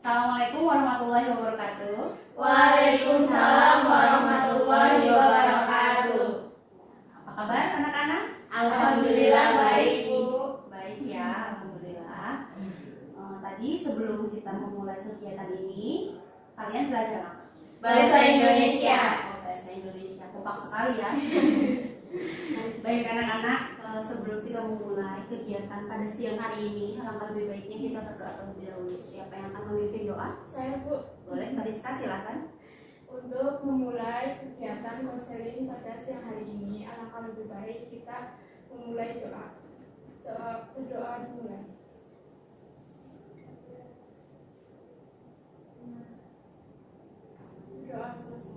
Assalamualaikum warahmatullahi wabarakatuh. Waalaikumsalam warahmatullahi wabarakatuh. Apa kabar anak-anak? Alhamdulillah baik, Bu. Baik ya, alhamdulillah. Tadi sebelum kita memulai kegiatan ini, kalian belajar apa? Bahasa Indonesia. Oh, bahasa Indonesia. Kompak sekali ya. Baik anak-anak, sebelum kita memulai kegiatan pada siang hari ini, alangkah lebih baiknya kita berdoa terlebih dahulu. Siapa yang akan memimpin doa? Saya, Bu. Boleh, Mbak Rizka silakan. Untuk memulai kegiatan konseling pada siang hari ini, alangkah lebih baik kita memulai doa. Berdoa dimulai. Doa selesai.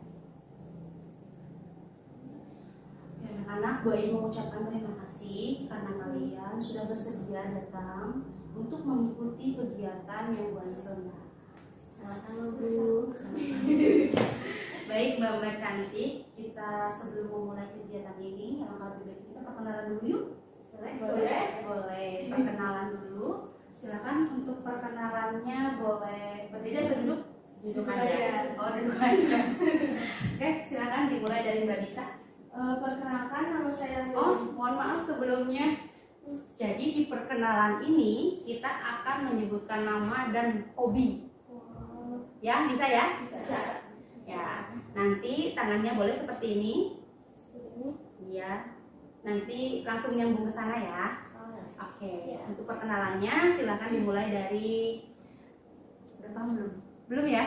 Ya, anak-anak, Bu Ayu mengucapkan terima kasih karena kalian sudah bersedia datang untuk mengikuti kegiatan yang Bu Ayu selenggarakan. Sama-sama, Bu. Sama-sama. Baik, Mbak cantik, kita sebelum memulai kegiatan ini, alangkah lebih baik kita perkenalan dulu yuk. Boleh? Boleh. Boleh. Perkenalan dulu. Silakan untuk perkenalannya boleh berdiri atau duduk? Duduk aja. Oh, duduk aja. Oke, silakan dimulai dari Mbak Disa. Perkenalkan, nama saya Oh, mohon maaf sebelumnya. Jadi di perkenalan ini kita akan menyebutkan nama dan hobi. Ya, bisa ya? Bisa. Ya, nanti tangannya boleh seperti ini. Seperti ini. Iya. Nanti langsung nyambung ke sana ya. Oke. Untuk perkenalannya silakan dimulai dari berapa belum? Belum ya?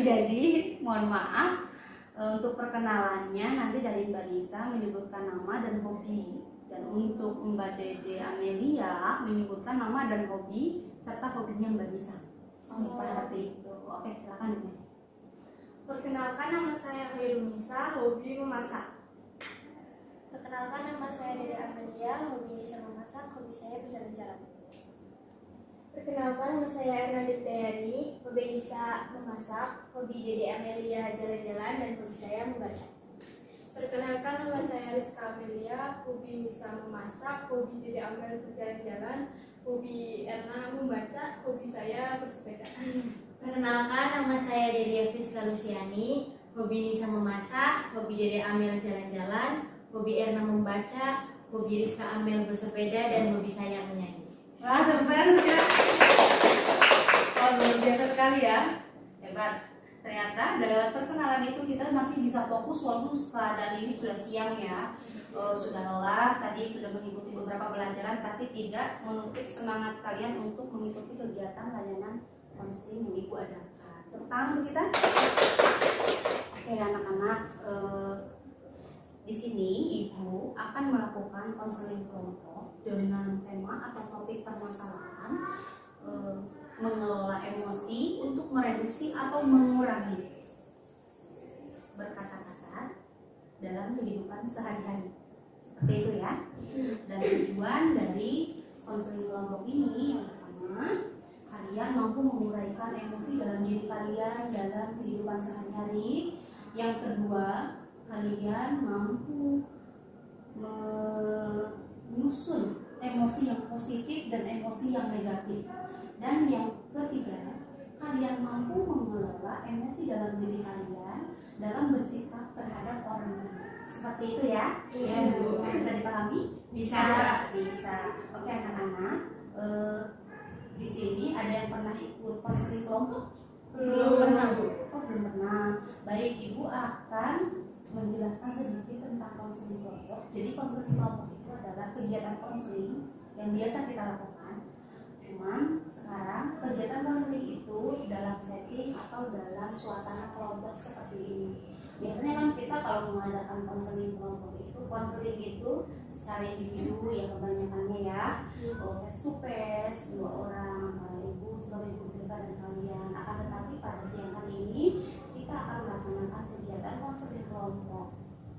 Jadi mohon maaf untuk perkenalannya nanti dari Mbak Lisa menyebutkan nama dan hobi. Dan untuk Mbak Dede Amelia menyebutkan nama dan hobi serta hobinya Mbak Lisa. Seperti itu. Oke, silakan Mbak. Perkenalkan, nama saya Hairunisa, hobi memasak. Perkenalkan, nama saya Dede Amelia, hobi Nisa memasak, hobi saya berjalan-jalan. Perkenalkan, nama saya Erna Diptayani, hobi Nisa memasak, hobi Dede Amelia jalan-jalan, dan hobi saya membaca. Perkenalkan, nama saya Rizka Amelia, hobi Nisa memasak, hobi Dede Amelia berjalan-jalan, hobi Erna membaca, hobi saya bersepeda. Perkenalkan, nama saya Dede Friska Luciani, hobi Nisa memasak, hobi Dede Amel jalan-jalan, hobi Erna membaca, hobi Rizka Amel bersepeda, dan hobi saya menyanyi. Wah, keren ya. Oh, luar biasa sekali ya. Hebat. Ternyata lewat perkenalan itu kita masih bisa fokus walaupun keadaan ini sudah siang ya. Sudah lelah, tadi sudah mengikuti beberapa pelajaran, tapi tidak menutup semangat kalian untuk mengikuti kegiatan layanan konseling yang Ibu adakan. Tepuk tangan untuk kita. Oke anak-anak, di sini Ibu akan melakukan konseling kelompok dengan tema atau topik permasalahan mengelola emosi untuk mereduksi atau mengurangi berkata kasar dalam kehidupan sehari-hari. Seperti itu ya. Dan tujuan dari konseling kelompok ini yang pertama, kalian mampu menguraikan emosi dalam diri kalian dalam kehidupan sehari-hari. Yang kedua, kalian mampu menyusun emosi yang positif dan emosi yang negatif. Dan yang ketiga, kalian mampu mengelola emosi dalam diri kalian dalam bersikap terhadap orang lain. Seperti itu ya? Iya, Bu. Bisa dipahami? Bisa. Bisa. Oke anak-anak, di sini ada yang pernah ikut konseling kelompok? Belum pernah, Bu. Oh, belum pernah. Baik, Ibu akan menjelaskan sedikit tentang konseling kelompok. Jadi konseling kelompok itu adalah kegiatan konseling yang biasa kita lakukan. Cuman sekarang kegiatan konseling itu dalam setting atau dalam suasana kelompok seperti ini. Biasanya kan kita kalau mengadakan konseling kelompok itu secara individu ya kebanyakannya ya, face to face, 2 orang, Ibu sebagai guru dan kalian. Akan tetapi pada siang hari ini kita akan melaksanakan kegiatan konseling kelompok,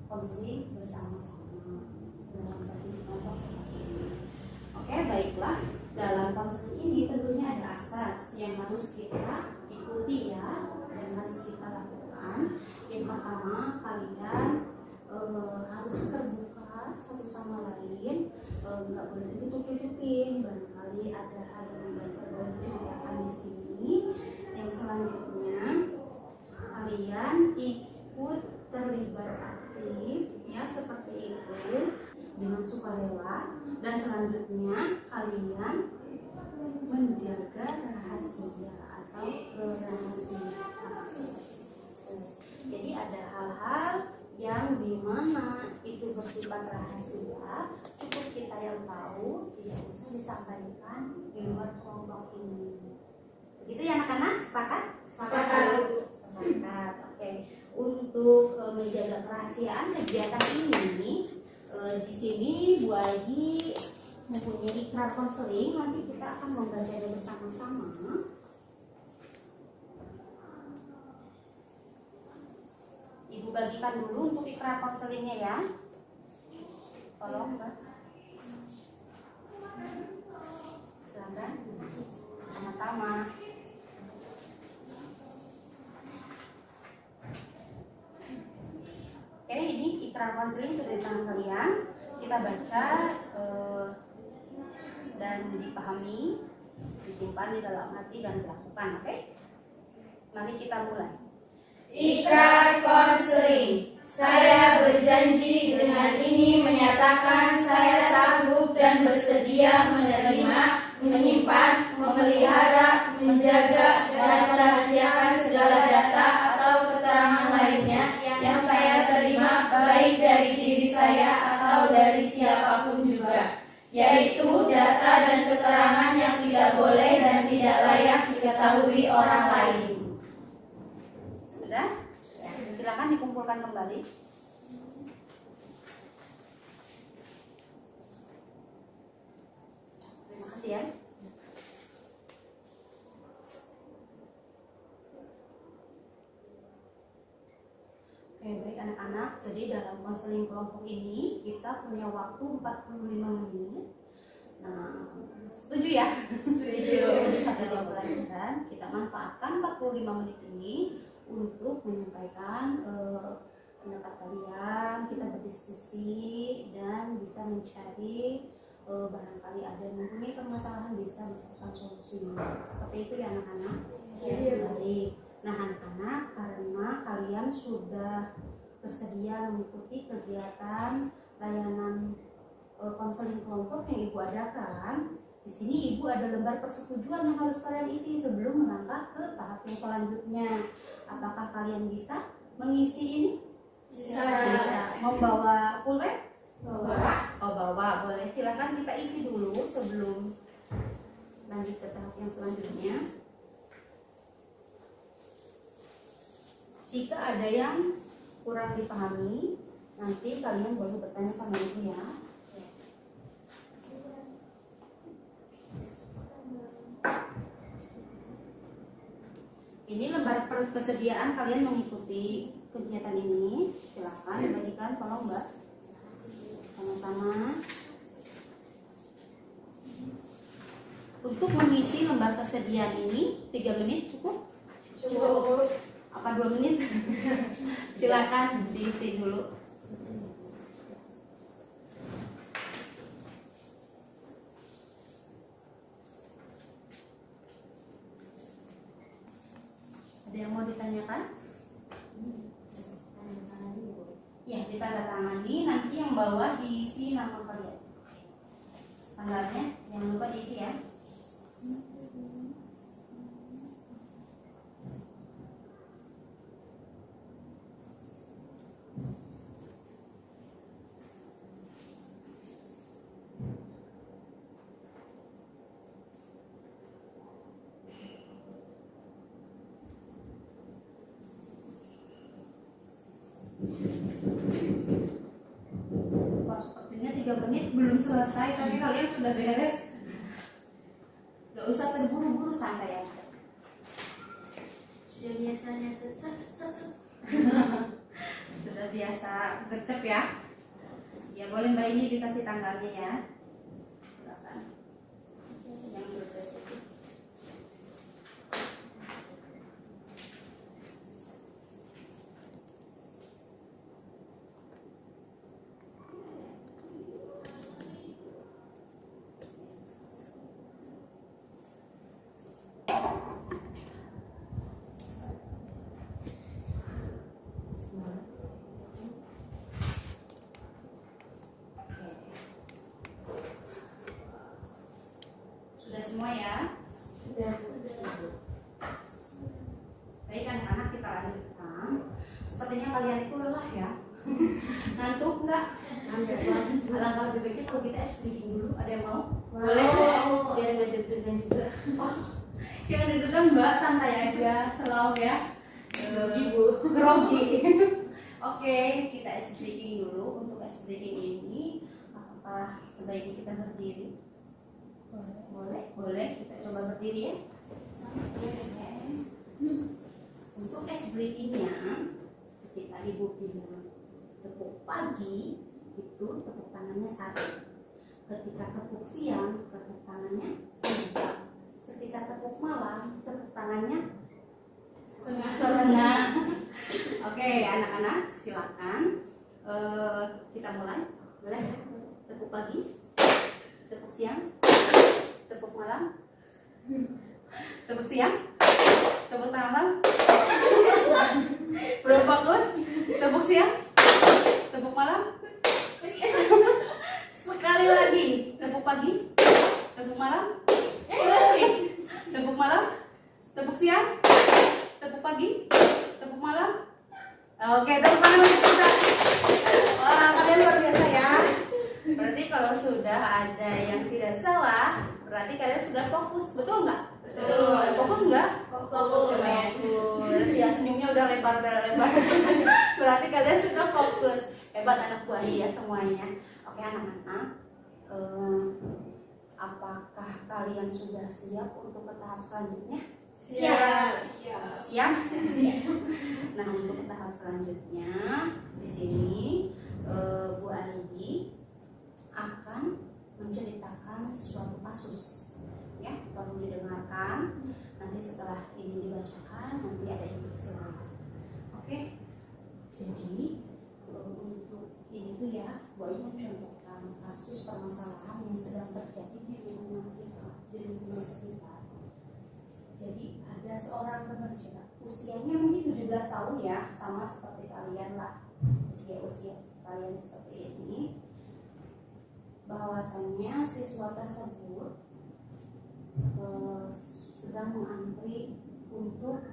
konseling bersama-sama dalam setting kelompok seperti ini. Oke, baiklah. Dalam konseling ini tentunya ada asas yang harus kita ikuti ya, dan harus kita lakukan. Yang pertama, kalian harus terbuka satu sama lain, nggak boleh ditutup-tutupin. Barangkali ada hal yang nggak boleh diceritakan di sini. selanjutnya kalian ikut terlibat aktif ya seperti itu dengan sukarela, dan selanjutnya kalian menjaga rahasia atau kerahasiaan. Jadi ada hal-hal yang dimana itu bersifat rahasia, cukup kita yang tahu, tidak usah disampaikan di luar kelompok ini. Begitu ya anak-anak, sepakat? Sepakat. Oke. Untuk menjaga kerahasiaan kegiatan ini, di sini Bu Ayi mempunyai ikrar konseling. Nanti kita akan membacanya bersama-sama. Ibu bagikan dulu untuk ikrar konselingnya ya. Tolong Mbak. Silakan. Sama-sama. Oke, ini ikrar konseling sudah di tangan kalian. Kita baca dan dipahami, disimpan di dalam hati dan dilakukan. Oke? Mari kita mulai. Ikrar konseling. Saya berjanji dengan ini menyatakan saya sanggup dan bersedia menerima, menyimpan, memelihara, menjaga, dan merahasiakan segala data atau keterangan lainnya yang saya terima baik dari diri saya atau dari siapapun juga, yaitu data dan keterangan yang tidak boleh dan tidak layak diketahui orang lain. Sudah? Silakan dikumpulkan kembali. Terima kasih ya. Oke, baik anak-anak. Jadi dalam konseling kelompok ini kita punya waktu 45 menit. Nah, setuju ya? Setuju. Jadi satu jam pelajaran kita manfaatkan 45 menit ini untuk menyampaikan pendapat kalian, kita berdiskusi dan bisa mencari barangkali ada yang mempunyai permasalahan bisa dicarikan solusinya. Seperti itu ya anak-anak. Ya, baik. Nah anak-anak, karena kalian sudah bersedia mengikuti kegiatan layanan konseling kelompok yang Ibu adakan, di sini Ibu ada lembar persetujuan yang harus kalian isi sebelum melangkah ke tahap yang selanjutnya. Apakah kalian bisa mengisi ini? Bisa. Membawa pulpen? Bawa. Oh bawa, boleh. Silakan kita isi dulu sebelum lanjut ke tahap yang selanjutnya. Jika ada yang kurang dipahami, nanti kalian boleh bertanya sama Ibu ya. Ini lembar kesediaan kalian mengikuti kegiatan ini. Silakan dibagikan, tolong Mbak. Sama-sama. Untuk mengisi lembar kesediaan ini 3 menit cukup? Cukup. Apa 2 menit? Silakan diisi dulu. Ada yang mau ditanyakan? Ya, ditandatangani. Nanti yang bawah diisi nama kalian. Tanggalnya jangan lupa diisi ya. Sepertinya 3 menit belum selesai, tapi kalian sudah beres. Gak usah terburu-buru, santai aja. Sudah biasanya Sudah biasa gercep ya. Ya boleh Mbak ini dikasih tanggalnya ya. Silakan. Yang berkesik. sepertinya kalian itu lelah ya. Ngantuk nggak? Alangkah lebih baiknya kalau kita speaking dulu. Ada yang mau? Boleh. Biar nggak deg-degan juga. Jangan deg-degan Mbak, santai aja, selalu ya. Grogi, Bu. Grogi. Oke, kita ice breaking dulu. Untuk ice breaking ini, apakah sebaiknya kita berdiri? Boleh. Kita coba berdiri ya. Untuk ice breakingnya, ketika Ibu bilang tepuk pagi, itu tepuk tangannya 1. Ketika tepuk siang, tepuk tangannya 3. Ketika tepuk malam, tepuk tangannya setengah. Oke, anak-anak silakan. Kita mulai. Boleh? Tepuk pagi, tepuk siang, tepuk malam, tepuk siang, tepuk malam. Belum fokus. Tepuk siang, tepuk malam. Sekali lagi. Tepuk pagi, tepuk malam, tepuk malam, tepuk siang, tepuk pagi, tepuk malam. Oke, tepuk tangan untuk kita. Wah, kalian luar biasa ya. Berarti kalau sudah ada yang tidak salah, berarti kalian sudah fokus, betul nggak? Betul. Fokus nggak? Fokus. Ya, senyumnya udah lebar. Berarti kalian sudah fokus. Hebat anak buahnya ya semuanya. Oke anak-anak, apakah kalian sudah siap untuk ke tahap selanjutnya? Siap. Siap. Nah, untuk ke tahap selanjutnya di sini Bu Aidi akan menceritakan suatu kasus, ya, tolong didengarkan. Nanti setelah ini dibacakan, nanti ada instruksi lagi. Oke. Jadi untuk ini tuh ya, Bu Aidi mencontohkan kasus permasalahan yang sedang terjadi di lingkungan kita, di lingkungan sekitar. Jadi ada seorang remaja, usianya mungkin 17 tahun ya, sama seperti kalian lah, usia kalian seperti ini. Bahwasannya siswa tersebut sedang mengantri untuk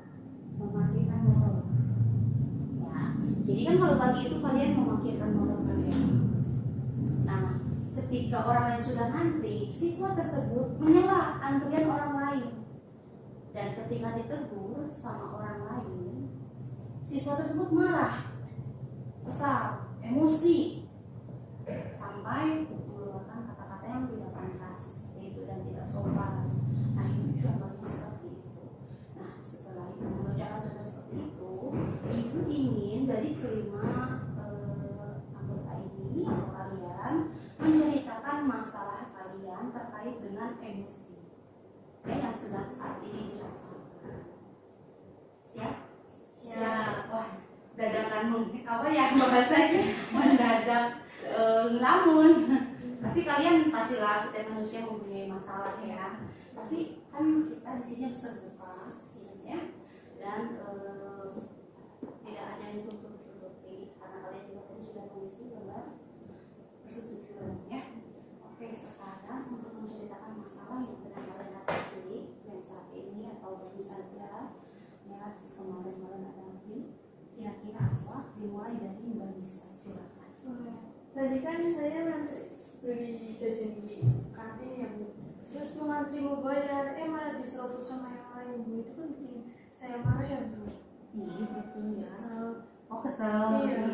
memarkirkan motor. Ya, jadi kan kalau pagi itu kalian memarkirkan motor kalian. Nah, ketika orang lain sudah ngantri, siswa tersebut menyela antrian orang lain. Dan ketika ditegur sama orang lain, siswa tersebut marah, kesal, emosi, sampai mengeluarkan kata-kata yang tidak pantas, yaitu dan tidak sopan. Nah, itu contohnya seperti itu. Nah, setelah ibu membacakan contoh seperti itu, ibu ingin dari kelima anggota ini atau kalian menceritakan masalah kalian terkait dengan emosi yang sedang saat ini dirasakan. Siap? Siap. Wah, dadakan apa ya bahasanya mendadak ngelamun. Tapi kalian pastilah setiap manusia mempunyai masalah ya. Tapi kan kita di sini harus terbuka, ya. Dan tidak ada yang tutup-tutupi karena kalian juga tadi sudah mengisi gambar persetujuan ya. Oke, sekarang untuk menceritakan masalah yang sedang kalian hadapi yang saat ini atau baru saja ya, kemarin ada lagi, kira-kira apa? Dimulai dari Mbak Lisa, silakan. Tadi kan saya nanti beli jajan di kantin ya Bu, terus mau ngantri mau bayar, malah diserobot sama yang lain Bu. Itu kan bikin saya marah ya Bu. Iya betul ya. Kesel. Oh kesel. Iya.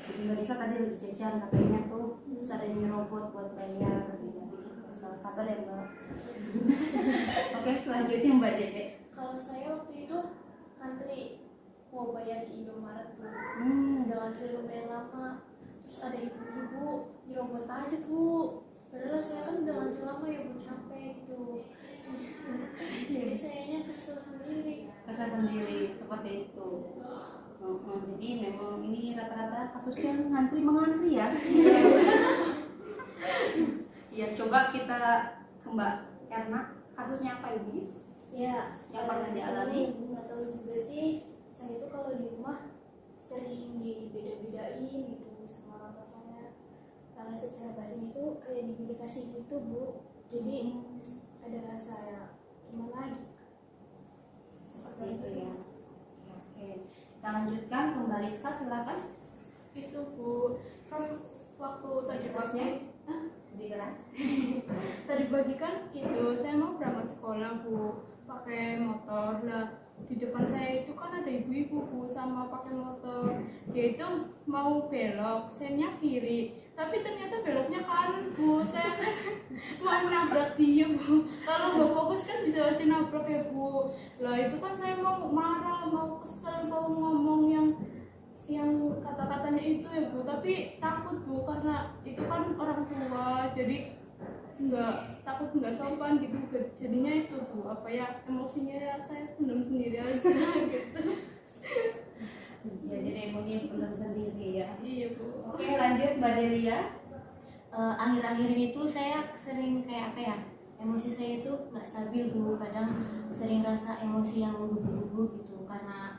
Jadi Mbak Lisa tadi lagi jajan katanya tuh terus ada yang nyerobot buat bayar gitu. Kesel, sabar ya Mbak. Oke, selanjutnya Mbak Dede. Kalau saya waktu itu antri mau bayar di Indomaret Bu, udah antri lumayan lama. Terus ada ibu-ibu nyerobot aja Bu. Padahal saya kan udah antri lama ya Bu, capek gitu. Jadi sayanya kesel sendiri. Kesel sendiri seperti itu. Jadi memang ini rata-rata kasusnya mengantri ya. Ya, coba kita ke Mbak Erna, kasusnya apa ini? Ya, Yang pernah dialami? Nggak tahu juga sih. Saya itu kalau di rumah sering dibeda-bedain gitu sama orang tua saya. Secara bahasanya itu kayak dipilih kasih gitu Bu. Jadi ada rasa ya gimana gitu. Seperti itu ya. Oke. Kita lanjutkan ke Mbak Rizka, silakan. Itu Bu, kan waktu tadi pagi, Lebih keras. tadi pagi kan itu saya mau berangkat sekolah Bu, pakai motor lah. Di depan saya itu kan ada ibu-ibu Bu sama pakai motor. Dia itu mau belok, sennya kiri, tapi ternyata beloknya kanan Bu. Saya kan mau nabrak dia Bu. Kalau nggak fokus kan bisa aja nabrak ya Bu. Lah itu kan saya mau marah, mau kesel, mau ngomong yang kata-katanya itu ya Bu, tapi takut Bu karena itu kan orang tua, jadi nggak sopan gitu. Jadinya itu Bu, apa ya, emosinya ya saya pendam sendiri aja gitu. Ya, jadi mungkin pendam sendiri ya. Iya Bu. Oke, lanjut Mbak Delia. Akhir-akhir ini tuh saya sering kayak apa ya, emosi saya itu nggak stabil Bu. Kadang sering rasa emosi yang menggebu-gebu gitu karena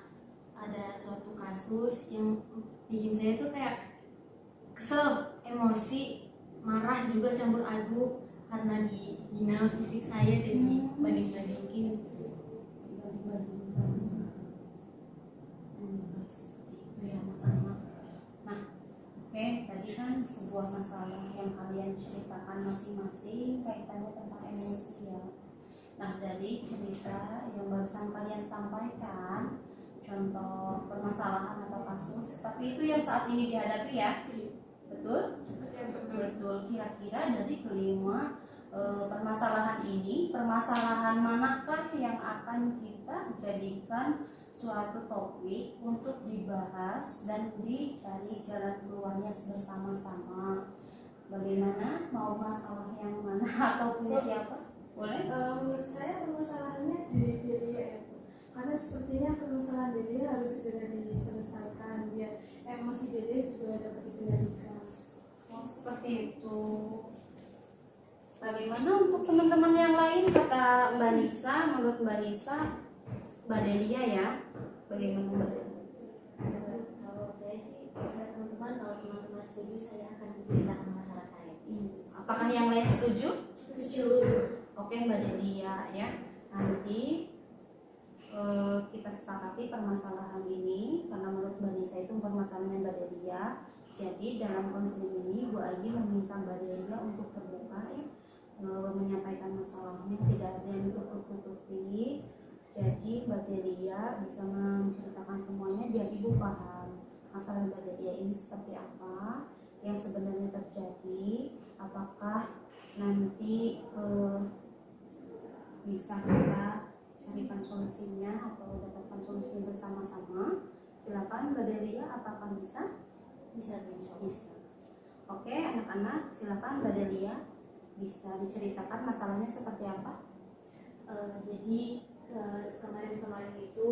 ada suatu kasus yang bikin saya tuh kayak kesel, emosi, marah juga campur aduk karena dihina fisik saya dan dibanding-bandingin. Seperti itu ya anak-anak. Nah, oke, tadi kan sebuah masalah yang kalian ceritakan masing-masing kaitannya tentang emosi ya. Nah, dari cerita yang barusan kalian sampaikan, contoh permasalahan atau kasus, tapi itu yang saat ini dihadapi ya, betul? Betul. Kira-kira dari kelima permasalahan ini, permasalahan manakah yang akan kita jadikan suatu topik untuk dibahas dan dicari jalan keluarnya bersama-sama? Bagaimana? Mau masalah yang mana atau punya siapa? Boleh? Menurut saya permasalahannya di diri ya Bu. Karena sepertinya permasalahan diri harus segera diselesaikan biar emosi diri juga dapat dikendalikan. Oh, seperti itu. Bagaimana untuk teman-teman yang lain, kata Mbak Nisa? Menurut Mbak Nisa, Mbak Delia ya, bagaimana Mbak Delia? Kalau saya sih, saya teman-teman, kalau teman-teman setuju saya akan menceritakan masalah saya. Apakah yang lain setuju? Setuju. Oke Mbak Delia ya, nanti kita sepakati permasalahan ini karena menurut Mbak Nisa itu permasalahan Mbak Delia. Jadi dalam konseling ini Bu Agi meminta Mbak Delia untuk terbuka ya, menyampaikan masalahnya, tidak ada yang ditutup-tutupi. Jadi Mbak Delia bisa menceritakan semuanya biar Ibu paham masalah Mbak Delia ini seperti apa, yang sebenarnya terjadi, apakah nanti bisa kita carikan solusinya atau dapatkan solusi bersama-sama. Silakan Mbak Delia, apakah bisa? Bisa. Oke anak-anak, silakan Mbak Delia, bisa diceritakan masalahnya seperti apa? Jadi kemarin-kemarin itu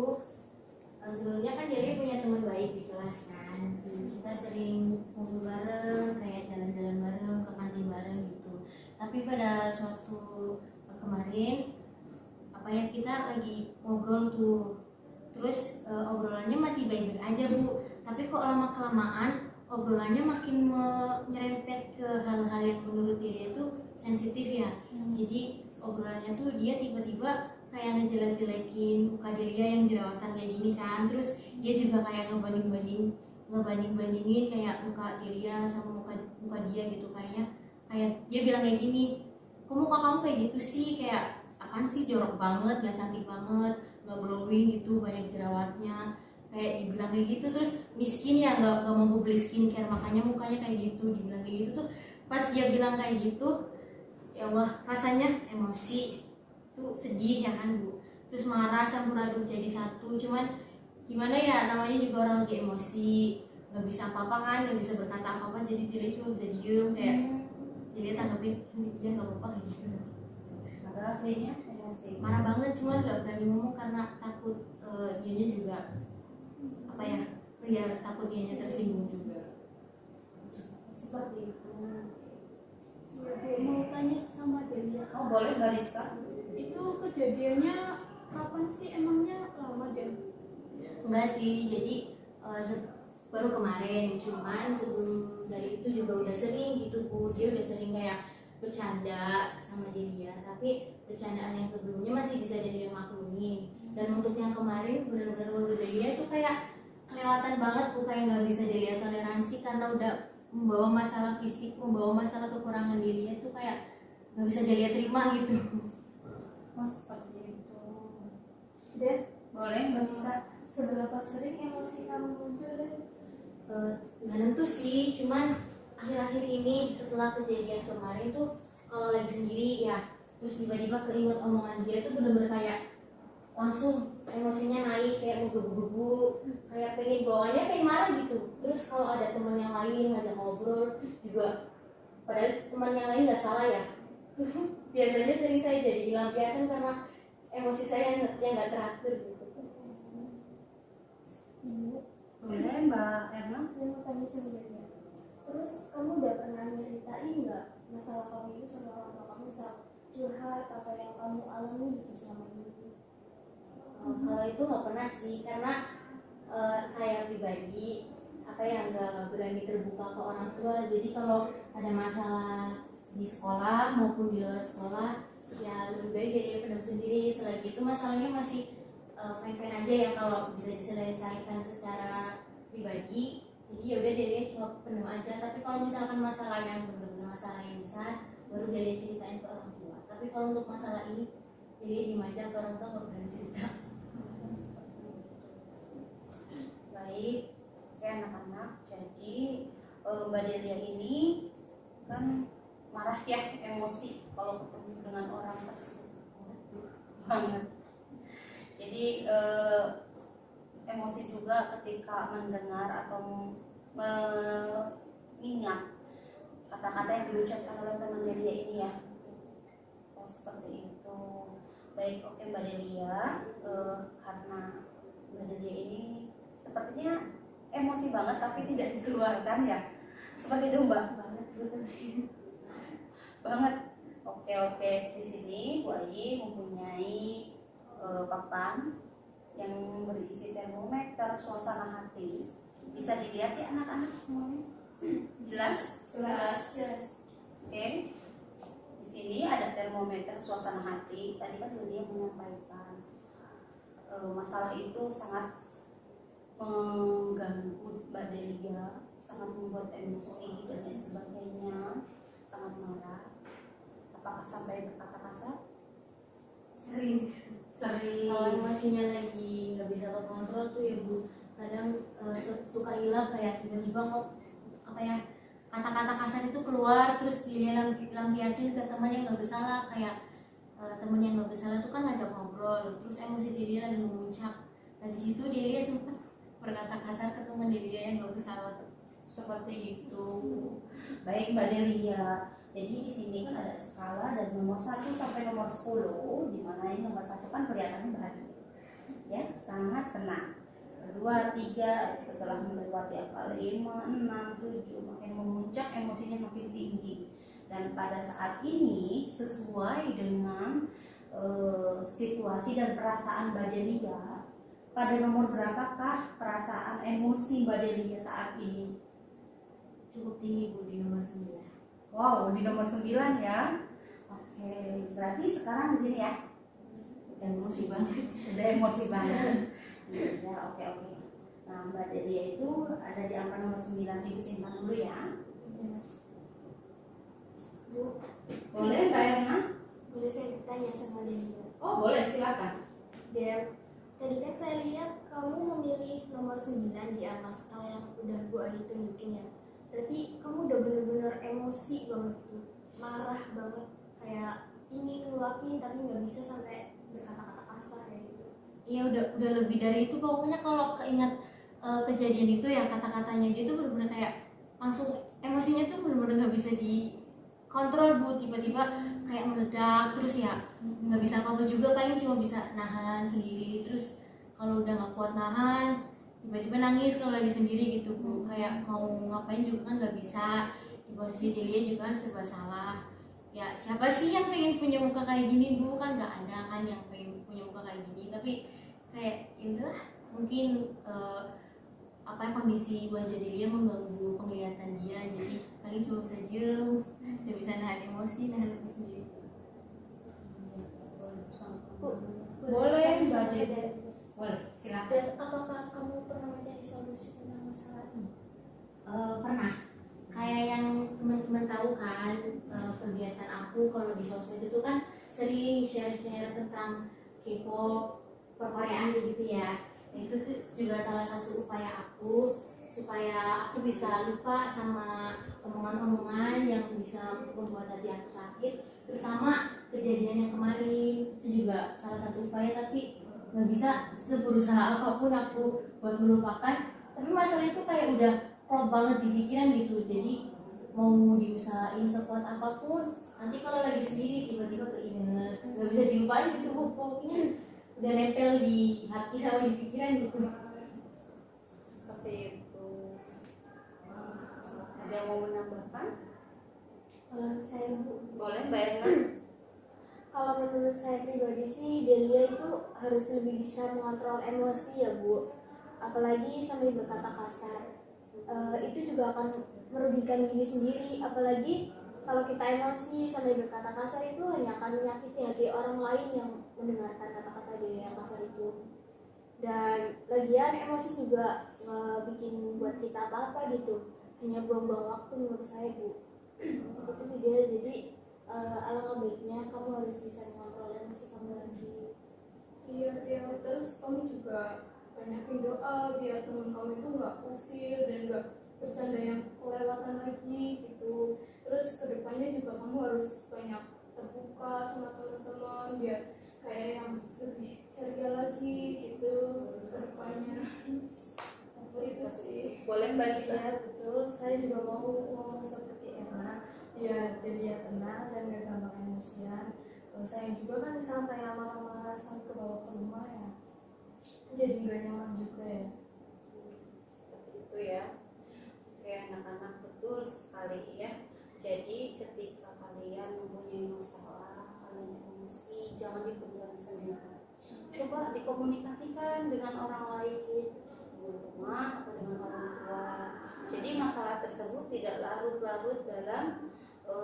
sebelumnya kan jadi punya teman baik di kelas kan, kita sering ngobrol bareng, kayak jalan-jalan bareng, ke kantin bareng gitu. Tapi pada suatu kemarin apa ya, kita lagi ngobrol tuh, terus obrolannya masih baik-baik aja Bu, tapi kok lama kelamaan obrolannya makin nyerempet ke hal-hal yang menurut dia itu sensitif ya. Jadi obrolannya tuh dia tiba-tiba kayak ngejelek-jelekin muka dia yang jerawatan kayak gini kan, terus dia juga kayak ngebanding-bandingin kayak muka dia sama muka dia gitu, kayak dia bilang kayak gini, kok muka kamu kayak gitu sih, kayak apaan sih, jorok banget, gak cantik banget, gak glowing gitu, banyak jerawatnya, kayak dibilang kayak gitu. Terus miskin ya, gak mampu beli skincare makanya mukanya kayak gitu, dibilang kayak gitu tuh. Pas dia bilang kayak gitu, ya Allah, rasanya emosi tuh, sedih ya kan Bu, terus marah campur aduk jadi satu. Cuman gimana ya, namanya juga orang lagi emosi, nggak bisa apa-apa kan, nggak bisa berkata apa-apa, jadi dia cuma bisa diem kayak jadi tanggapin dia nggak apa-apa kayak gitu. Padahal aslinya emosi. Marah banget, cuman nggak berani ngomong karena takut dianya juga apa ya, takut dianya tersinggung juga. Seperti itu. Ya, Bu, mau tanya sama Delia. Oh boleh Mbak Rizka. Itu kejadiannya kapan sih emangnya, lama deh? Enggak sih, jadi baru kemarin, cuman sebelum dari itu juga udah sering gitu Bu, dia udah sering kayak bercanda sama dia, tapi bercandaan yang sebelumnya masih bisa jadi maklumi. Dan untuk yang kemarin benar-benar menurut dia itu kayak kelewatan banget Bu, kayak nggak bisa dilihat toleransi karena udah membawa masalah fisik, membawa masalah kekurangan dirinya tuh kayak nggak bisa dilihat terima gitu. Oh seperti itu. Dan Boleh Mbak Nisa. seberapa sering emosi kamu muncul dan Nggak nentu sih, cuman akhir-akhir ini setelah kejadian kemarin tuh kalau lagi sendiri ya terus tiba-tiba keinget omongan dia tuh bener-bener kayak langsung emosinya naik, kayak mau gebu-gebu, kayak pengen bawanya pengen marah gitu. Terus kalau ada teman yang lain ngajak ngobrol juga, padahal teman yang lain nggak salah ya, biasanya sering saya jadi lampiasan karena emosi saya yang nggak teratur gitu. Ibu, Boleh Mbak Erna. saya mau tanya sebenarnya. Terus kamu udah pernah nyeritain nggak masalah kamu itu sama orang tua kamu, misal curhat apa yang kamu alami gitu selama ini? Kalau itu nggak pernah sih, karena saya pribadi apa yang nggak berani terbuka ke orang tua. Jadi kalau ada masalah di sekolah maupun di luar sekolah ya lebih baik dia pendam sendiri. Selagi itu masalahnya masih fine-fine aja ya, kalau bisa diselesaikan secara pribadi, jadi ya udah dia cuma pendam aja. Tapi kalau misalkan masalah yang benar-benar masalah yang besar baru dia ceritain ke orang tua. Tapi kalau untuk masalah ini dia diem aja, ke orang tua nggak berani cerita. Baik, oke anak-anak. Jadi Mbak Delia ini kan marah ya, emosi kalau ketemu dengan orang tersebut banget. Jadi emosi juga ketika mendengar atau mengingat kata-kata yang diucapkan oleh teman Delia ini ya. Oh, seperti itu. Baik, oke Mbak Delia, karena Mbak Delia ini sepertinya emosi banget tapi tidak dikeluarkan ya. Seperti itu Mbak. Banget. Oke, di sini Bu Ayi mempunyai papan yang berisi termometer suasana hati. Bisa dilihat ya anak-anak semuanya. Jelas? Oke. Di sini ada termometer suasana hati. Tadi kan dia menyampaikan masalah itu sangat mengganggu Mbak Delia, sangat membuat emosi dan lain sebagainya, sangat marah. Apakah sampai berkata kasar? Sering. Kalau emosinya lagi nggak bisa terkontrol tuh ya Bu, kadang suka hilang, kayak tiba-tiba kok apa ya, kata-kata kasar itu keluar, terus dia lampiasin ke teman yang nggak bersalah. Kayak teman yang nggak bersalah tuh kan ngajak ngobrol, terus emosi dia lagi memuncak. Nah di situ dia sempat berkata kasar ke teman dia yang nggak bersalah. Seperti itu. Baik Mbak Delia. Jadi di sini kan ada skala dari nomor 1 sampai nomor 10, di mana ini nomor 1 kan kelihatannya bahagia. Ya, sangat senang. 2, 3, setelah melewati angka 5, 6, 7 makin memuncak, emosinya makin tinggi. Dan pada saat ini sesuai dengan situasi dan perasaan Mbak Delia, pada nomor berapakah perasaan emosi Mbak Delia saat ini? Cukup tinggi Bu, di nomor 9. Wow, di nomor 9 ya. Oke, berarti sekarang di sini ya. Emosi banget. Udah emosi banget. Ya, oke. Nah, Mbak Delia itu ada di angka nomor 9, Ibu simpan dulu ya. Bu, Boleh Mbak Erna? boleh saya bertanya sama Delia? Oh, boleh, silakan. Del, tadi kan saya lihat kamu memilih nomor 9 di angka skala yang udah Bu Ayu tunjukin ya. Berarti kamu udah bener-bener emosi banget tuh, marah banget, kayak ingin ngeluapin tapi nggak bisa sampai berkata-kata kasar kayak gitu. Iya udah lebih dari itu pokoknya. Kalau keinget kejadian itu ya, kata-katanya dia tuh benar-benar kayak langsung emosinya tuh benar-benar nggak bisa dikontrol Bu, tiba-tiba kayak meledak, terus ya nggak bisa apa-apa juga, paling cuma bisa nahan sendiri. Terus kalau udah nggak kuat nahan, tiba-tiba nangis kalau lagi sendiri gitu Bu, kayak mau ngapain juga kan nggak bisa. Di posisi dia juga kan serba salah ya. Siapa sih yang pengen punya muka kayak gini Bu? Kan nggak ada kan yang pengen punya muka kayak gini. Tapi kayak ya udahlah, mungkin kondisi wajah dia mengganggu penglihatan dia, jadi paling cuma bisa diem, saya bisa nahan emosi, nahan diri sendiri. Boleh Mbak Delia. Boleh, silakan. Dan apakah kamu pernah mencari solusi tentang masalah ini? Pernah. Kayak yang teman-teman tahu kan, kegiatan aku kalau di sosmed itu kan sering share-share tentang K-pop, perkoreaan gitu ya. Itu tuh juga salah satu upaya aku supaya aku bisa lupa sama omongan-omongan yang bisa membuat hati aku sakit, terutama kejadian yang kemarin. Itu juga salah satu upaya, tapi nggak bisa seberusaha apapun aku buat melupakan. Tapi masalah itu kayak udah klop banget di pikiran gitu, jadi mau diusahain sekuat apapun, nanti kalau lagi sendiri tiba-tiba keinget, nggak bisa dilupain gitu. Pokoknya udah nempel di hati sama di pikiran gitu. Seperti itu. Ada yang mau menambahkan? Kalau saya Bu, Boleh, Mbak Erna. kalau menurut saya pribadi sih Delia itu harus lebih bisa mengontrol emosi ya Bu, apalagi sampai berkata kasar. Itu juga akan merugikan diri sendiri, apalagi kalau kita emosi sampai berkata kasar itu hanya akan menyakiti hati orang lain yang mendengarkan kata-kata dia yang kasar itu. Dan lagian emosi juga bikin buat kita apa-apa gitu, hanya buang-buang waktu menurut saya Bu. Itu sih dia, jadi alangkah baiknya kamu harus bisa mengontrol emosi kamu lagi. Iya, terus kamu juga banyakin doa biar teman kamu itu nggak usir dan nggak bercanda yang kelewatan lagi gitu. Terus kedepannya juga kamu harus banyak terbuka sama teman-teman biar kayak yang lebih ceria lagi gitu kedepannya. Itu sih. Boleh, Mbak Lisa. Iya betul, saya juga mau ngomong seperti Emma, biar dia tenang dan gak gampang emosian. Saya juga kan sampai lama-lama sampai ke bawah ke rumah ya, jadi gak nyaman juga ya. Seperti itu ya. Oke, anak-anak, betul sekali ya. Jadi ketika kalian mempunyai masalah, kalian emosi, jangan dipendam sendiri. Coba dikomunikasikan dengan orang lain, dengan teman atau dengan orang tua. Jadi masalah tersebut tidak larut-larut dalam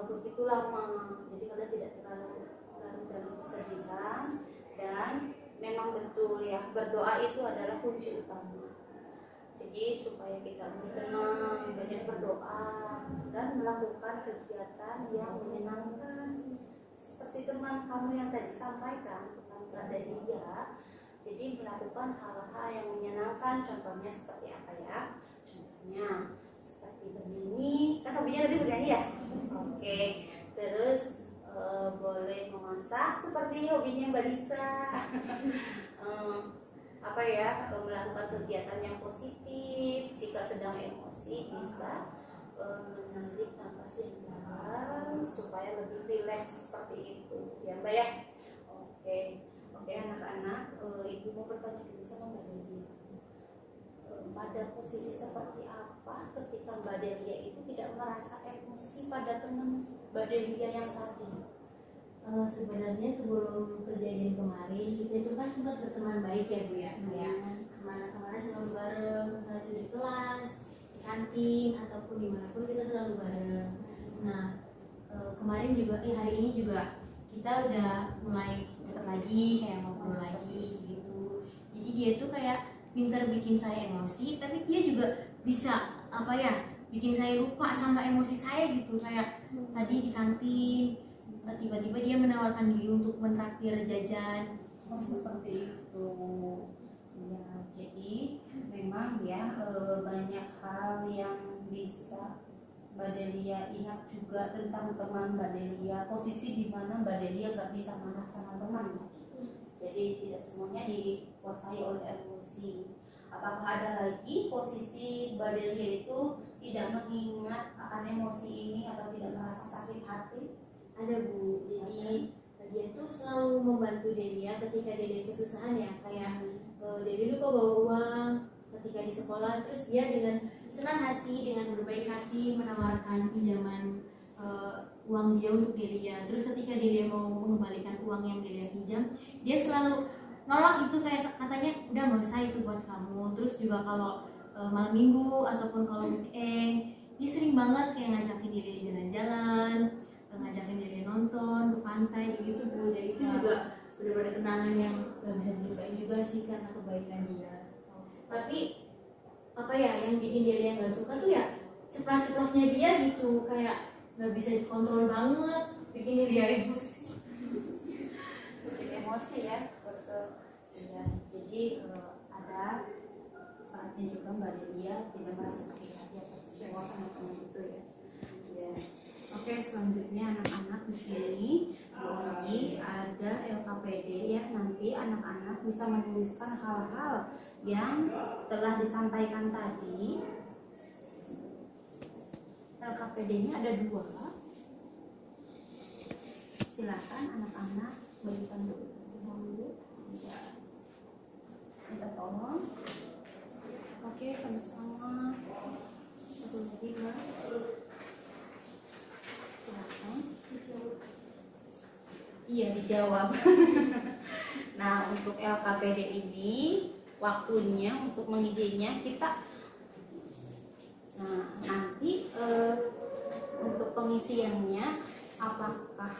begitu lama. Jadi kalian tidak terlalu larut dalam kesedihan, dan memang betul ya, berdoa itu adalah kunci utama. Jadi supaya kita lebih tenang, banyak berdoa dan melakukan kegiatan yang menyenangkan. Seperti teman kamu yang tadi sampaikan tentang Mbak Delia. Jadi melakukan hal-hal yang menyenangkan, contohnya seperti apa ya? Contohnya seperti bernyanyi, kan hobinya tadi bernyanyi ya? Oke, terus boleh memasak seperti hobinya Mbak Lisa. Apa ya, melakukan kegiatan yang positif. Jika sedang emosi bisa menarik nafas yang dalam supaya lebih rileks, seperti itu ya Mbak ya. Oke anak-anak, ibu mau bertanya dulu sama Mbak Delia. Pada posisi seperti apa ketika Mbak Delia itu tidak merasa emosi pada teman Mbak Delia yang tadi? Sebenarnya sebelum kejadian kemarin kita itu kan sempat berteman baik ya Bu ya, kayak kemana-kemana selalu bareng, entah itu di kelas, di kantin ataupun dimanapun kita selalu bareng. Nah kemarin juga hari ini juga kita udah mulai dekat lagi, kayak ngobrol lagi gitu. Jadi dia tuh kayak pintar bikin saya emosi, tapi dia juga bisa apa ya, bikin saya lupa sama emosi saya gitu. Kayak tadi di kantin tiba-tiba dia menawarkan diri untuk menraktir jajan. Oh seperti itu ya. Jadi memang ya banyak hal yang bisa Mbak Delia ingat juga tentang teman Mbak Delia, posisi di mana Mbak Delia nggak bisa marah sama teman. Jadi tidak semuanya dikuasai oleh emosi. Apakah ada lagi posisi Mbak Delia itu tidak mengingat akan emosi ini atau tidak merasa sakit hati? Ada Bu, jadi dia tuh selalu membantu Delia ketika Delia kesusahan ya, kayak Delia lupa bawa uang ketika di sekolah, terus dia dengan senang hati, dengan berbaik hati menawarkan pinjaman uang dia untuk Delia. Terus ketika Delia mau mengembalikan uang yang Delia pinjam, dia selalu nolak gitu, kayak katanya udah nggak usah, itu buat kamu. Terus juga kalau malam minggu ataupun kalau weekend, dia sering banget kayak ngajakin Delia jalan-jalan, ngajakin dia nonton ke pantai gitu Bu. Jadi itu juga benar-benar kenangan yang gak bisa dilupain juga sih karena kebaikan dia. Tapi apa ya yang bikin dia nggak suka tuh ya ceplas-ceplosnya dia gitu, kayak nggak bisa dikontrol banget, bikin dia emosi. Bikin emosi ya, betul. Iya. Jadi ada saatnya juga Mbak Delia tidak merasa sakit hati atau kecewa sama teman itu ya. Ya. Oke, selanjutnya anak-anak di sini lagi ada LKPD ya. Nanti anak-anak bisa menuliskan hal-hal yang telah disampaikan tadi. LKPD-nya ada 2. Silakan anak-anak bagikan dulu. Ya. Minta tolong. Oke, sama-sama. Satu lagi, Mbak. Silakan. Iya, dijawab. Nah, untuk LKPD ini waktunya untuk mengisinya kita. Nah, nanti untuk pengisiannya apakah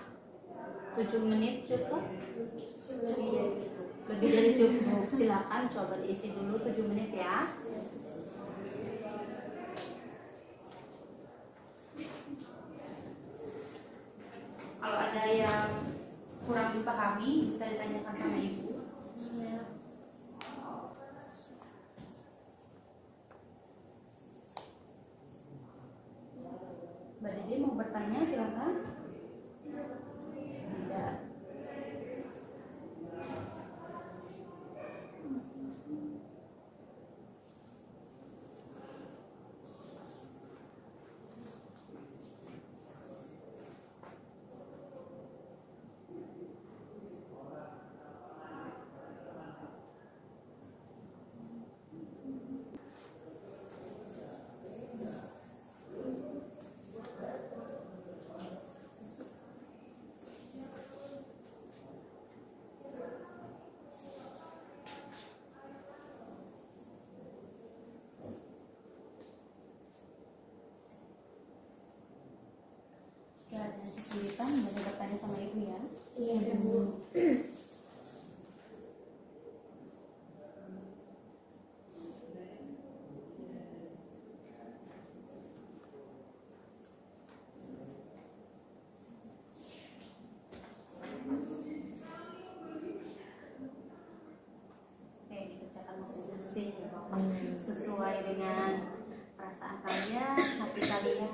7 menit cukup? Lebih dari cukup. Silakan coba diisi dulu 7 menit ya. Kalau ada yang kurang dipahami bisa ditanyakan sama ibu. Mbak Dede mau bertanya silakan. Tidak. Jika ada kesulitan boleh bertanya sama ibu ya. Iya, Bu. Oke, dikerjakan masing-masing sesuai dengan perasaan kalian, hati kalian ya.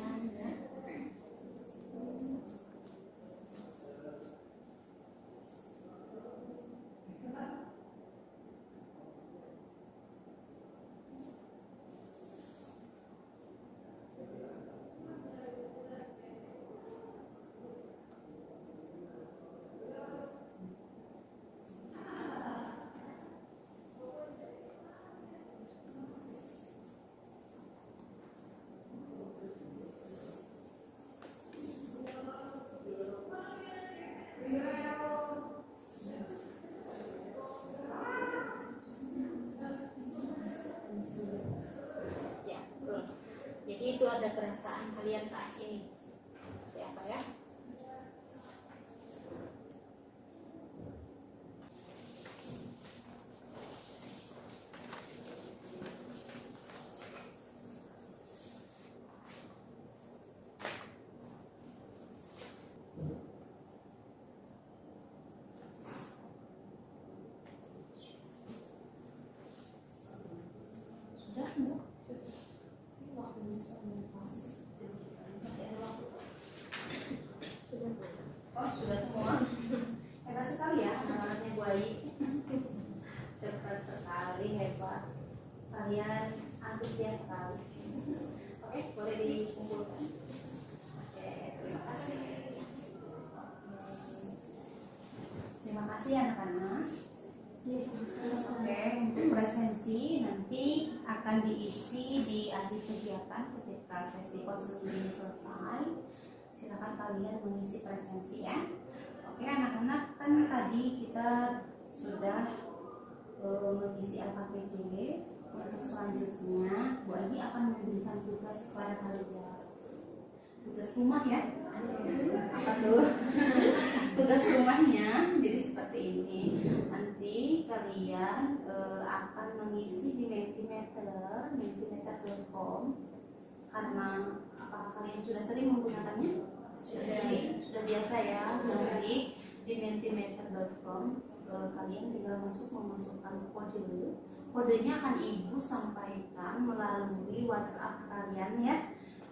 Ya, betul. Jadi itu ada perasaan kalian saat ini. Seperti apa ya? Sudah, Bu? Waktunya soalnya pas. Masih ada waktu. Sudah. Oh, sudah semua. Hebat sekali ya anak-anaknya Bu Ai. Cepat sekali, hebat. Kalian antusias sekali. Oke, boleh dikumpulkan. Oke, terima kasih. Terima kasih anak-anak. Oke, untuk presensi nanti akan diisi di akhir kegiatan ketika sesi konseling ini selesai. Silakan kalian mengisi presensi ya. Oke anak-anak, kan tadi kita sudah mengisi LKPD. Untuk selanjutnya Bu Adi akan memberikan tugas kepada kalian. Tugas rumah ya. Apa tuh? Tugas rumahnya jadi seperti ini. Nanti kalian akan mengisi di mentimeter.com. Karena apakah kalian sudah sering menggunakannya? Sudah biasa ya. Nanti di mentimeter.com kalian tinggal memasukkan kodenya akan ibu sampaikan melalui WhatsApp kalian ya.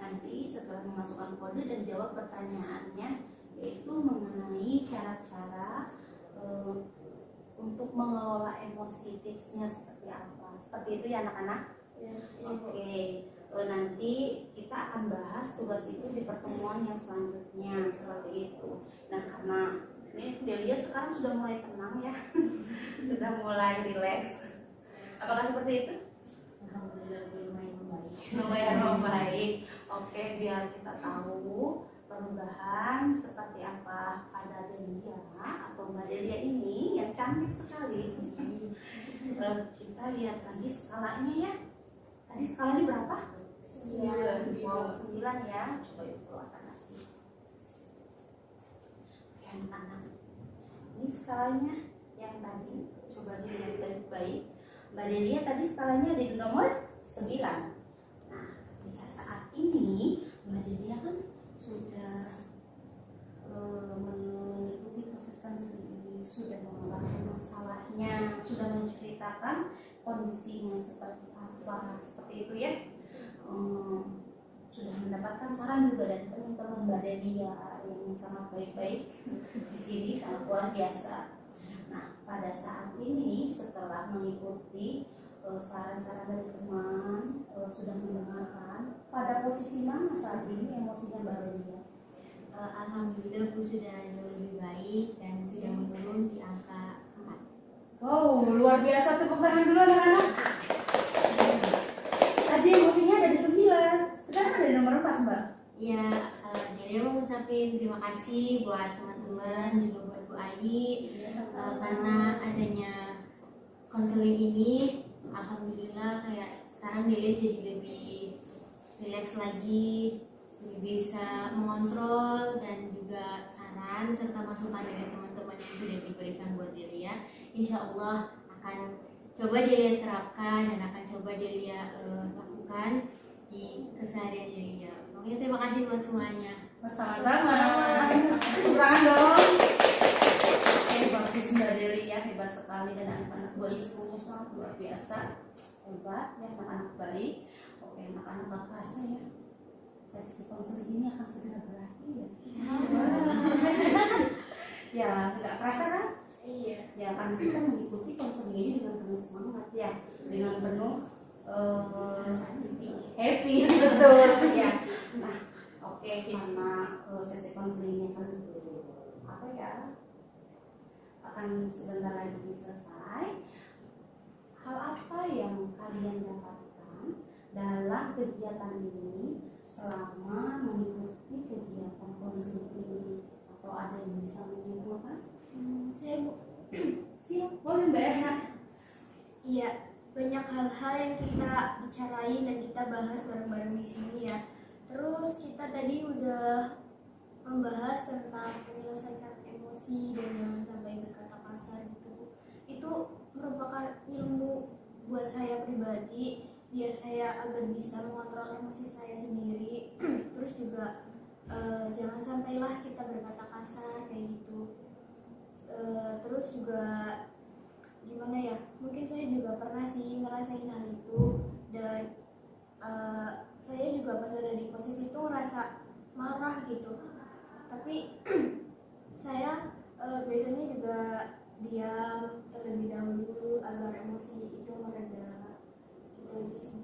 Nanti setelah memasukkan kode dan jawab pertanyaannya, yaitu mengenai cara-cara untuk mengelola emosi, tipsnya seperti apa. Seperti itu ya anak-anak. Oke. Nanti kita akan bahas tugas itu di pertemuan yang selanjutnya seperti itu. Nah, karena ini Delia sekarang sudah mulai tenang ya, sudah mulai rileks. Apakah seperti itu? Alhamdulillah lumayan membaik. Lumayan membaik. Oke, biar kita tahu perubahan seperti apa pada Delia atau Mbak Delia ini yang cantik sekali. Kita lihat lagi skalanya ya. Tadi skalanya berapa? 9 ya. Coba yuk keluarkan lagi. Oke anak-anak, ini skalanya yang tadi. Coba dilihat baik-baik. Mbak Delia tadi skalanya ada di nomor 9. Nah, ketika saat ini Mbak Delia kan sudah mengikuti proses konseling, sudah mengeluarkan masalahnya, sudah menceritakan kondisinya seperti apa, seperti itu ya. Sudah mendapatkan saran juga dari teman-teman Mbak Delia yang sangat baik-baik di sini, sangat luar biasa. Nah, pada saat ini setelah mengikuti saran-saran dari teman, sudah mendengarkan, pada posisi mana saat ini emosinya Mbak Delia? Alhamdulillah Bu sudah jauh lebih baik dan sudah menurun di angka 4. Wow, luar biasa, tepuk tangan dulu anak-anak. Tadi emosinya ada di 9, sekarang ada di nomor 4 Mbak. Ya, jadi mau ngucapin terima kasih buat teman-teman juga buat Bu Ayi karena adanya konseling ini. Alhamdulillah kayak sekarang Delia jadi lebih rileks lagi, lebih bisa mengontrol dan juga saran serta masukan dari teman-teman yang sudah diberikan buat Delia. Insya Allah akan coba Delia terapkan dan akan coba Delia lakukan di keseharian Delia. Pokoknya terima kasih buat semuanya. Sama-sama. Tepuk tangan dong. Hebat sih Mbak Delia, hebat sekali, dan anak-anak bayi semuanya sangat luar biasa. Hebat ya anak-anak bayi. Oke, anak-anak gak kerasa ya, sesi konseling ini akan segera berakhir ya. Ya, nggak kerasa kan? Iya. Ya, karena kita mengikuti konseling ini dengan penuh semangat ya, dengan penuh happy betul ya. Nah, oke, karena sesi konseling ini akan apa ya, akan sebentar lagi selesai. Hal apa yang kalian dapatkan dalam kegiatan ini selama mengikuti kegiatan konseling ini, atau ada yang bisa menyimpulkan? Saya Bu. Siap, boleh Mbak Erna. Iya, banyak hal-hal yang kita bicarain dan kita bahas bareng-bareng di sini ya. Terus kita tadi udah membahas tentang menyelesaikan emosi dan jangan sampai berkata kasar gitu. Itu merupakan ilmu buat saya pribadi biar saya agar bisa mengontrol emosi saya sendiri. Terus juga jangan sampailah kita berkata kasar kayak gitu. Terus juga gimana ya, mungkin saya juga pernah sih ngerasain hal itu, dan saya juga pas ada di posisi itu ngerasa marah gitu, tapi saya biasanya juga diam terlebih dahulu agar emosi itu mereda, gitu aja sih.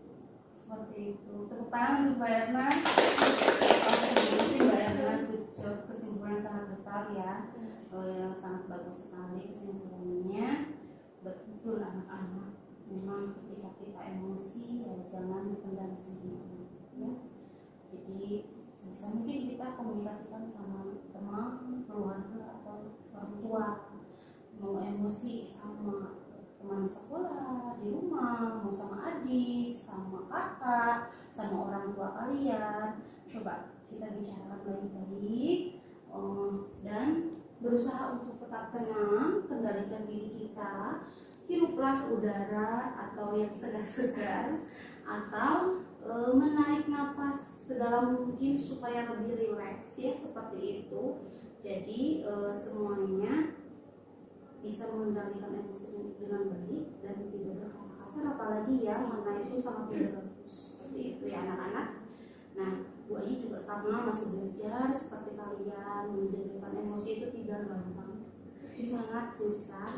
Seperti itu. Tepuk tangan untuk Mbak Erna. Terima kasih Mbak Erna, good job, kesimpulan sangat detail ya. Sangat bagus sekali kesimpulannya. Betul anak-anak, memang ketika kita emosi ya jangan dipendam sendiri ya. Jadi sebisa mungkin kita komunikasikan sama teman, keluarga atau orang tua. Mau emosi sama teman sekolah, di rumah, mau sama adik, sama kakak, sama orang tua kalian, coba kita bicarakan baik-baik, dan berusaha untuk tetap tenang, kendalikan diri kita, hiruplah udara atau yang segar-segar, atau menarik napas sedalam mungkin supaya lebih rileks ya, seperti itu. Jadi semuanya bisa mengendalikan emosi dengan baik dan tidak berkata kasar, apalagi ya mana itu sangat tidak bagus, seperti itu ya anak-anak. Nah, Bu Ayi juga sama, masih belajar seperti kalian. Mengendalikan emosi itu tidak gampang, sangat susah,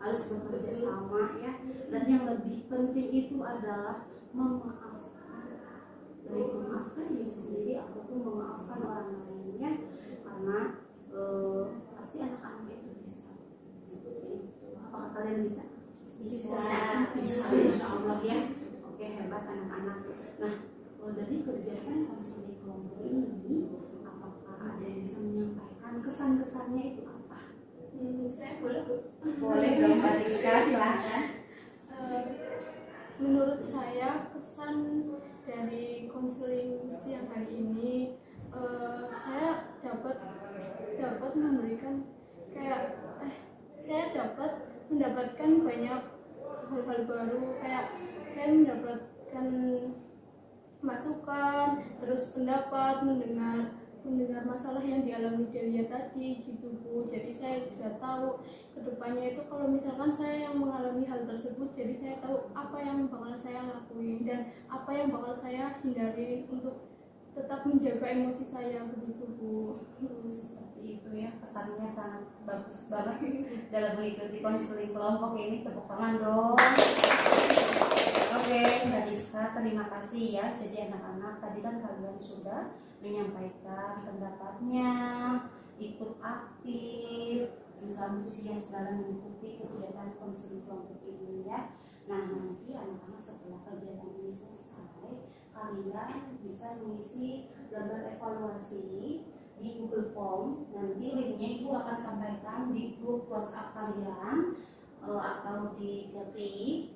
harus bekerja sama ya. Dan yang lebih penting itu adalah memaafkan, baik memaafkan diri sendiri ataupun memaafkan orang lainnya, karena pasti anak-anak itu bisa. Apakah kalian bisa? Bisa. Insya Allah ya. Oke, hebat anak-anak. Nah, dari kegiatan konseling kelompok ini, apakah ada yang bisa menyampaikan kesan-kesannya itu apa? Saya boleh Bu? Boleh dong, Mbak Rizka, silahkan. Menurut saya kesan dari konseling siang hari ini, saya dapat memberikan kayak saya dapat mendapatkan banyak hal-hal baru, kayak saya mendapatkan masukan, terus pendapat, mendengar masalah yang dialami Delia tadi gitu Bu. Jadi saya bisa tahu kedepannya itu kalau misalkan saya yang mengalami hal tersebut, jadi saya tahu apa yang bakal saya lakuin dan apa yang bakal saya hindari untuk tetap menjaga emosi saya begitu Bu. Seperti itu ya, kesannya sangat bagus banget dalam mengikuti konseling kelompok ini. Tepuk tangan dong. Oke, Mbak Rizka, terima kasih ya. Jadi anak-anak tadi kan kalian sudah menyampaikan pendapatnya, ikut aktif, juga antusias dalam mengikuti kegiatan konseling kelompok ini ya. Nah, nanti anak-anak setelah kegiatan ini selesai, kalian bisa mengisi lembar evaluasi di Google Form. Nanti linknya Ibu akan sampaikan di grup WhatsApp kalian atau di Japri.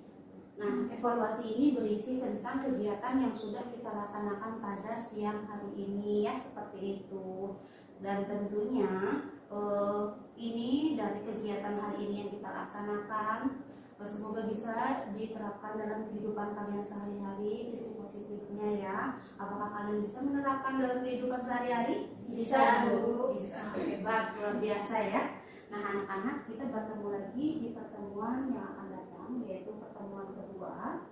Nah, evaluasi ini berisi tentang kegiatan yang sudah kita laksanakan pada siang hari ini ya, seperti itu. Dan tentunya ini dari kegiatan hari ini yang kita laksanakan, semoga bisa diterapkan dalam kehidupan kalian sehari-hari, sisi positifnya ya. Apakah kalian bisa menerapkan dalam kehidupan sehari-hari? Bisa, Bu. Bisa, hebat, luar biasa ya. Nah anak-anak, kita bertemu lagi di pertemuan yang akan datang, yaitu pertemuan kedua,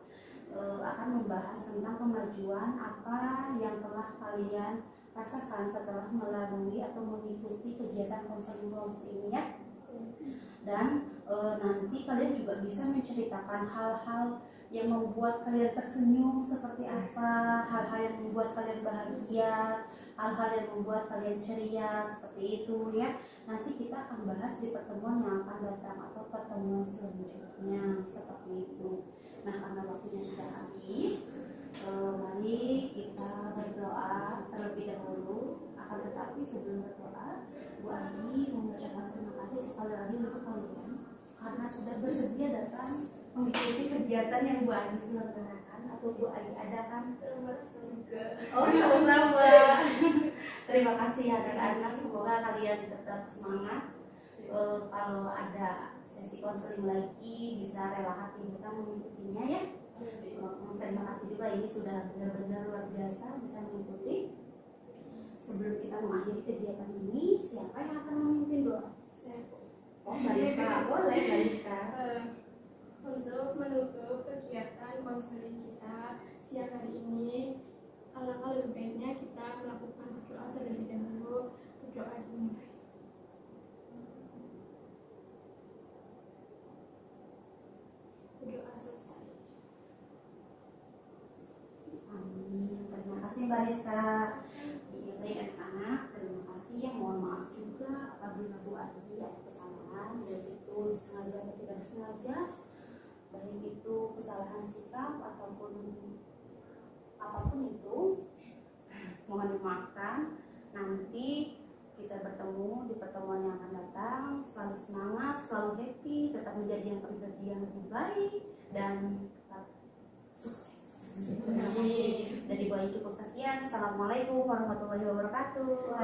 akan membahas tentang kemajuan apa yang telah kalian rasakan setelah melalui atau mengikuti kegiatan konseling kelompok ini ya. Dan nanti kalian juga bisa menceritakan hal-hal yang membuat kalian tersenyum seperti apa, hal-hal yang membuat kalian bahagia, hal-hal yang membuat kalian ceria seperti itu ya. Nanti kita akan bahas di pertemuan yang akan datang atau pertemuan selanjutnya seperti itu. Nah, karena waktunya sudah habis, mari kita berdoa terlebih dahulu. Akan tetapi sebelum berdoa, Bu Ani mengucapkan terima kasih sekali lagi untuk kalian karena sudah bersedia datang mengikuti kegiatan yang Bu Ani selenggarakan atau Bu Ani adakan. Oh, sama-sama. Terima kasih anak-anak, semoga kalian tetap semangat. Kalau ada sesi konseling lagi bisa rela hati kita mengikutinya ya. Terima kasih juga, ini sudah benar-benar luar biasa bisa mengikuti. Sebelum kita mengakhiri kegiatan ini, siapa yang akan memimpin doa? Saya Oh, Mbak Rizka, boleh Mbak Rizka. Untuk menutup kegiatan konseling kita siang hari ini, alangkah lebih baiknya kita melakukan berdoa terlebih dahulu. Berdoa dimulai. Berdoa selesai. Amin. Terima kasih Mbak Rizka. Baik anak-anak, terima kasih ya. Mohon maaf juga apabila Bu Adi ada kesalahan, baik itu disengaja atau tidak disengaja, baik itu kesalahan sikap ataupun apapun itu, mohon dimaafkan. Nanti kita bertemu di pertemuan yang akan datang. Selalu semangat, selalu happy, tetap menjadi yang pribadi yang lebih baik dan tetap sukses. Terima kasih. Dari Bu Ayi cukup sekian. Assalamualaikum warahmatullahi wabarakatuh.